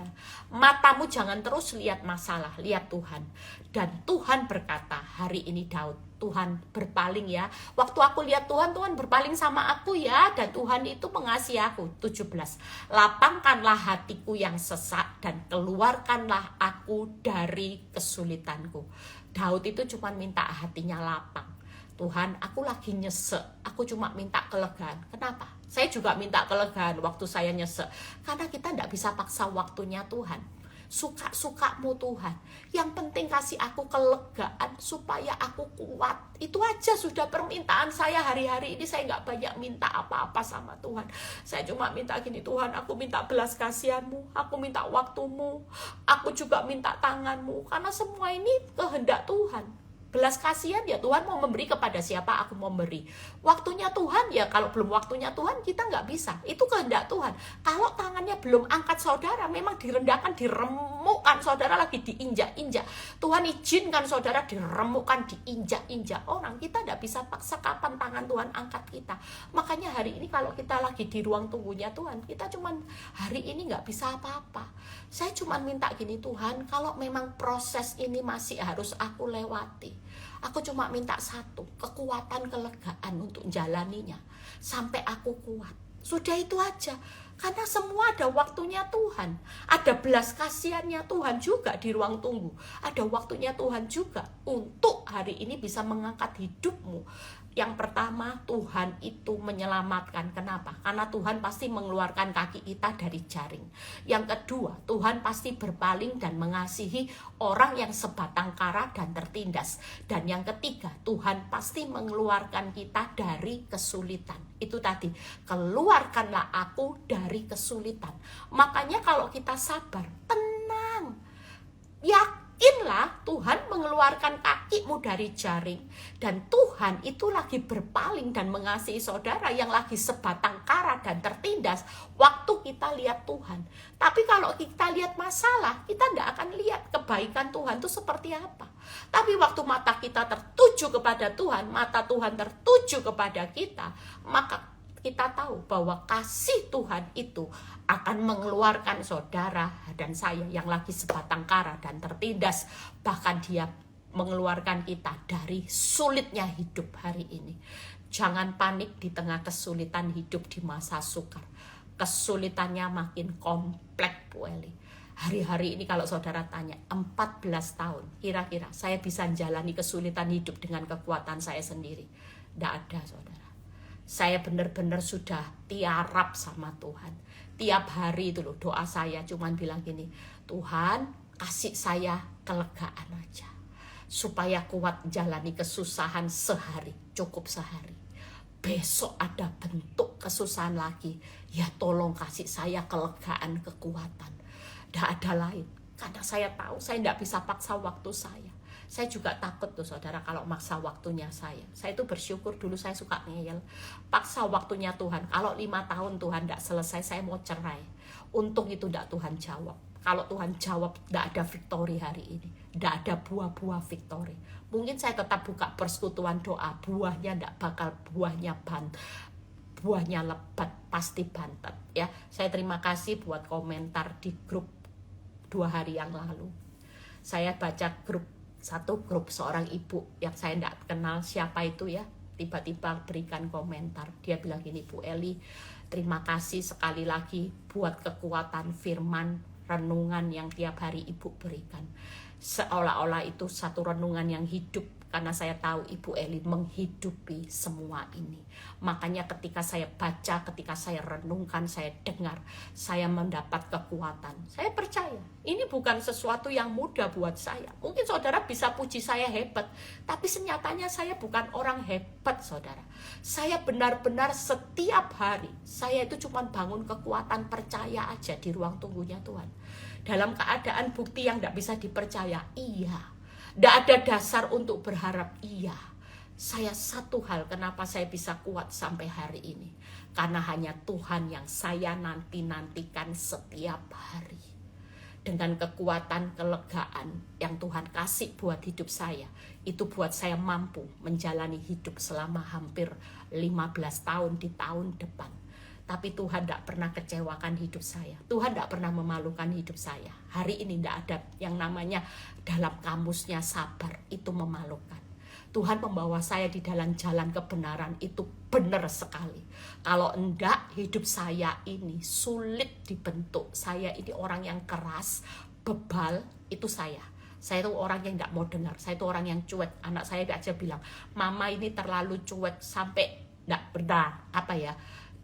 matamu jangan terus lihat masalah, lihat Tuhan. Dan Tuhan berkata hari ini Daud, Tuhan berpaling ya. Waktu aku lihat Tuhan, Tuhan berpaling sama aku ya. Dan Tuhan itu mengasihi aku. 17. Lapangkanlah hatiku yang sesak dan keluarkanlah aku dari kesulitanku. Daud itu cuma minta hatinya lapang. Tuhan, aku lagi nyesek, aku cuma minta kelegaan. Kenapa? Saya juga minta kelegaan waktu saya nyesek. Karena kita tidak bisa paksa waktunya Tuhan. Suka-sukamu Tuhan. Yang penting kasih aku kelegaan supaya aku kuat. Itu aja sudah permintaan saya hari-hari ini. Saya nggak banyak minta apa-apa sama Tuhan. Saya cuma minta gini, Tuhan, aku minta belas kasihanmu, aku minta waktumu, aku juga minta tanganmu. Karena semua ini kehendak Tuhan. Belas kasihan ya Tuhan mau memberi kepada siapa aku mau beri. Waktunya Tuhan ya, kalau belum waktunya Tuhan kita nggak bisa. Itu kehendak Tuhan. Kalau tangannya belum angkat saudara, memang direndahkan, diremukkan, saudara lagi diinjak-injak. Tuhan izinkan saudara diremukkan, diinjak-injak orang. Kita nggak bisa paksa kapan tangan Tuhan angkat kita. Makanya hari ini kalau kita lagi di ruang tunggunya Tuhan, kita cuman hari ini nggak bisa apa-apa. Saya cuma minta gini, Tuhan, kalau memang proses ini masih harus aku lewati, aku cuma minta satu, kekuatan, kelegaan untuk jalaninya sampai aku kuat. Sudah itu aja. Karena semua ada waktunya Tuhan. Ada belas kasihannya Tuhan juga di ruang tunggu. Ada waktunya Tuhan juga untuk hari ini bisa mengangkat hidupmu. Yang pertama, Tuhan itu menyelamatkan. Kenapa? Karena Tuhan pasti mengeluarkan kaki kita dari jaring. Yang kedua, Tuhan pasti berpaling dan mengasihi orang yang sebatang kara dan tertindas. Dan yang ketiga, Tuhan pasti mengeluarkan kita dari kesulitan. Itu tadi, keluarkanlah aku dari kesulitan. Makanya kalau kita sabar, tenang, yakinlah Tuhan mengeluarkan kakimu dari jaring. Dan Tuhan itu lagi berpaling dan mengasihi saudara yang lagi sebatang kara dan tertindas waktu kita lihat Tuhan. Tapi kalau kita lihat masalah, kita tidak akan lihat kebaikan Tuhan itu seperti apa. Tapi waktu mata kita tertuju kepada Tuhan, mata Tuhan tertuju kepada kita, maka kita tahu bahwa kasih Tuhan itu akan mengeluarkan saudara dan saya yang lagi sebatang kara dan tertindas. Bahkan dia mengeluarkan kita dari sulitnya hidup hari ini. Jangan panik di tengah kesulitan hidup di masa sukar. Kesulitannya makin kompleks, Bu Eli. Hari-hari ini kalau saudara tanya, 14 tahun, kira-kira saya bisa menjalani kesulitan hidup dengan kekuatan saya sendiri? Tidak ada, saudara. Saya benar-benar sudah tiarap sama Tuhan. Tiap hari itu loh doa saya cuman bilang gini, Tuhan kasih saya kelegaan aja. Supaya kuat jalani kesusahan sehari, cukup sehari. Besok ada bentuk kesusahan lagi, ya tolong kasih saya kelegaan, kekuatan. Tidak ada lain. Karena saya tahu saya tidak bisa paksa waktu saya. Saya juga takut tuh saudara kalau maksa waktunya saya. Saya itu bersyukur dulu saya suka ngeyel. Paksa waktunya Tuhan. Kalau 5 tahun Tuhan tidak selesai, saya mau cerai. Untung itu tidak Tuhan jawab. Kalau Tuhan jawab, tidak ada victory hari ini. Tidak ada buah-buah victory. Mungkin saya tetap buka persekutuan doa. Buahnya tidak bakal buahnya lebat, pasti bantet. Ya, saya terima kasih buat komentar di grup 2 hari yang lalu. Saya baca satu grup seorang ibu yang saya tidak kenal siapa itu ya. Tiba-tiba berikan komentar. Dia bilang gini, Bu Eli, terima kasih sekali lagi buat kekuatan firman renungan yang tiap hari Ibu berikan. Seolah-olah itu satu renungan yang hidup, karena saya tahu Ibu Eli menghidupi semua ini. Makanya ketika saya baca, ketika saya renungkan, saya dengar, saya mendapat kekuatan. Saya percaya ini bukan sesuatu yang mudah buat saya. Mungkin saudara bisa puji saya hebat, tapi senyatanya saya bukan orang hebat, saudara. Saya benar-benar setiap hari, saya itu cuma bangun kekuatan percaya aja di ruang tunggunya Tuhan. Dalam keadaan bukti yang tidak bisa dipercaya, iya. Tidak ada dasar untuk berharap, iya. Saya satu hal kenapa saya bisa kuat sampai hari ini. Karena hanya Tuhan yang saya nanti-nantikan setiap hari. Dengan kekuatan, kelegaan yang Tuhan kasih buat hidup saya, itu buat saya mampu menjalani hidup selama hampir 15 tahun di tahun depan. Tapi Tuhan tidak pernah kecewakan hidup saya. Tuhan tidak pernah memalukan hidup saya. Hari ini tidak ada yang namanya dalam kamusnya sabar. Itu memalukan. Tuhan membawa saya di dalam jalan kebenaran. Itu benar sekali. Kalau enggak, hidup saya ini sulit dibentuk. Saya ini orang yang keras, bebal, itu saya. Saya itu orang yang tidak mau dengar. Saya itu orang yang cuek. Anak saya aja bilang, Mama ini terlalu cuek sampai tidak benar.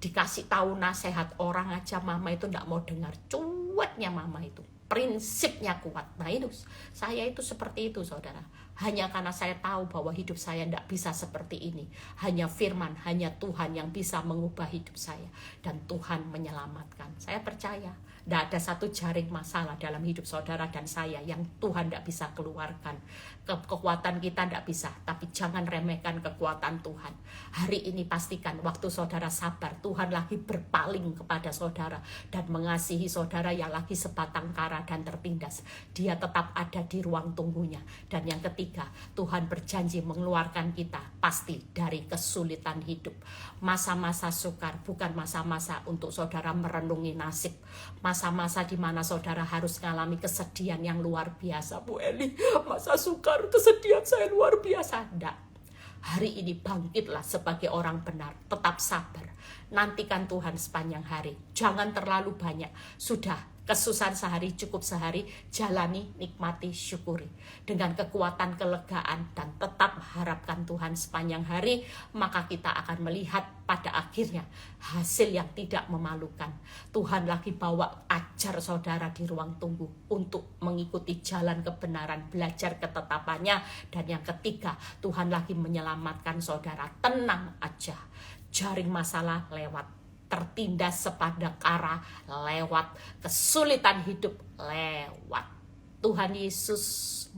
Dikasih tahu nasihat orang aja Mama itu tidak mau dengar. Cueknya Mama itu, prinsipnya kuat. Nah itu, saya itu seperti itu saudara. Hanya karena saya tahu bahwa hidup saya tidak bisa seperti ini. Hanya firman, hanya Tuhan yang bisa mengubah hidup saya. Dan Tuhan menyelamatkan. Saya percaya tidak ada satu jaring masalah dalam hidup saudara dan saya yang Tuhan tidak bisa keluarkan. Kekuatan kita tidak bisa, tapi jangan remehkan kekuatan Tuhan. Hari ini pastikan waktu saudara sabar, Tuhan lagi berpaling kepada saudara dan mengasihi saudara yang lagi sebatang kara dan tertindas. Dia tetap ada di ruang tunggunya. Dan yang ketiga, Tuhan berjanji mengeluarkan kita pasti dari kesulitan hidup. Masa-masa sukar bukan masa-masa untuk saudara merenungi nasib. Masa-masa di mana saudara harus mengalami kesedihan yang luar biasa. Bu Eli, masa sukar kesedihan saya luar biasa. Tidak. Hari ini bangkitlah sebagai orang benar. Tetap sabar. Nantikan Tuhan sepanjang hari. Jangan terlalu banyak. Sudah. Kesusahan sehari, cukup sehari, jalani, nikmati, syukuri. Dengan kekuatan, kelegaan, dan tetap harapkan Tuhan sepanjang hari, maka kita akan melihat pada akhirnya hasil yang tidak memalukan. Tuhan lagi bawa ajar saudara di ruang tunggu untuk mengikuti jalan kebenaran, belajar ketetapannya. Dan yang ketiga, Tuhan lagi menyelamatkan saudara. Tenang aja, jaring masalah lewat. Tertindas sepada kara lewat, kesulitan hidup lewat. Tuhan Yesus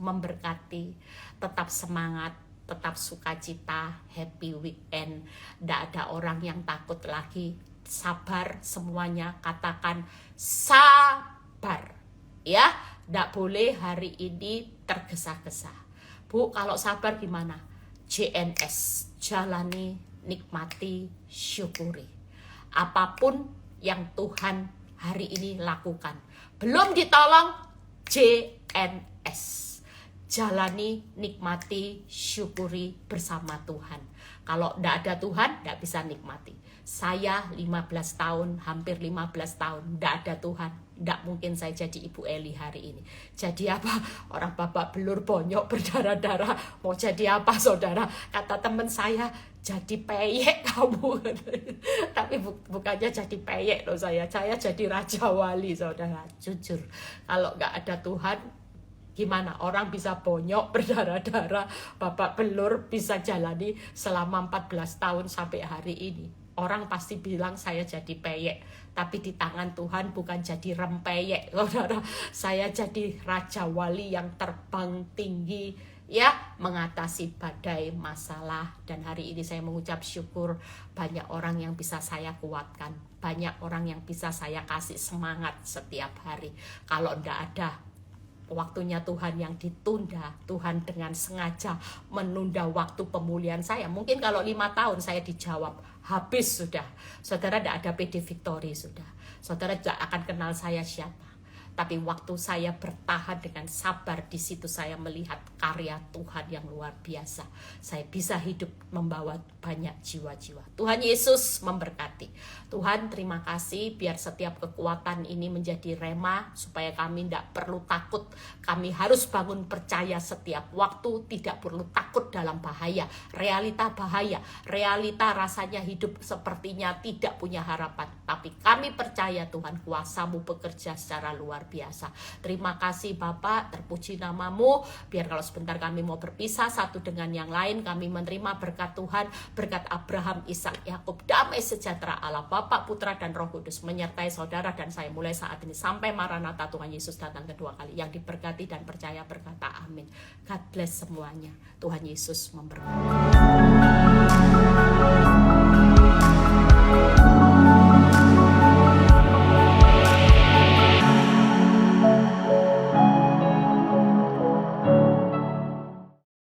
memberkati. Tetap semangat, tetap sukacita, happy weekend. Tidak ada orang yang takut lagi. Sabar semuanya, katakan sabar. Ya, tidak boleh hari ini tergesa-gesa. Bu, kalau sabar gimana? JNS, jalani, nikmati, syukuri. Apapun yang Tuhan hari ini lakukan, belum ditolong, JNS. Jalani, nikmati, syukuri bersama Tuhan. Kalau tidak ada Tuhan, tidak bisa nikmati. Saya 15 tahun, hampir 15 tahun, tidak ada Tuhan. Tidak mungkin saya jadi Ibu Eli hari ini. Jadi apa? Orang babak belur, bonyok, berdarah-darah. Mau jadi apa saudara? Kata teman saya, jadi peyek kamu. Tapi bukannya jadi peyek loh saya. Saya jadi Raja Wali saudara. Jujur, kalau nggak ada Tuhan, gimana orang bisa bonyok, berdarah-darah, babak belur, bisa jalani selama 14 tahun sampai hari ini. Orang pasti bilang saya jadi peyek, tapi di tangan Tuhan bukan jadi rempeyek, saudara. Saya jadi Raja Wali yang terbang tinggi, ya, mengatasi badai masalah. Dan hari ini saya mengucap syukur, banyak orang yang bisa saya kuatkan, banyak orang yang bisa saya kasih semangat setiap hari. Kalau tidak ada waktunya Tuhan yang ditunda, Tuhan dengan sengaja menunda waktu pemulihan saya. Mungkin kalau 5 tahun saya dijawab, habis sudah. Saudara tidak ada PD Victory sudah. Saudara tidak akan kenal saya siapa. Tapi waktu saya bertahan dengan sabar, di situ saya melihat karya Tuhan yang luar biasa. Saya bisa hidup membawa banyak jiwa-jiwa. Tuhan Yesus memberkati. Tuhan terima kasih, biar setiap kekuatan ini menjadi rema, supaya kami tidak perlu takut. Kami harus bangun percaya setiap waktu, tidak perlu takut dalam bahaya. Realita bahaya, realita rasanya hidup sepertinya tidak punya harapan. Tapi kami percaya Tuhan, kuasa-Mu bekerja secara luar biasa. Terima kasih Bapak, terpuji namamu. Biar kalau sebentar kami mau berpisah satu dengan yang lain, kami menerima berkat Tuhan, berkat Abraham, Ishak, Yakub, damai sejahtera Allah Bapa, Putra dan Roh Kudus menyertai saudara dan saya mulai saat ini sampai Maranatha Tuhan Yesus datang kedua kali. Yang diberkati dan percaya berkata amin. God bless semuanya. Tuhan Yesus memberkati.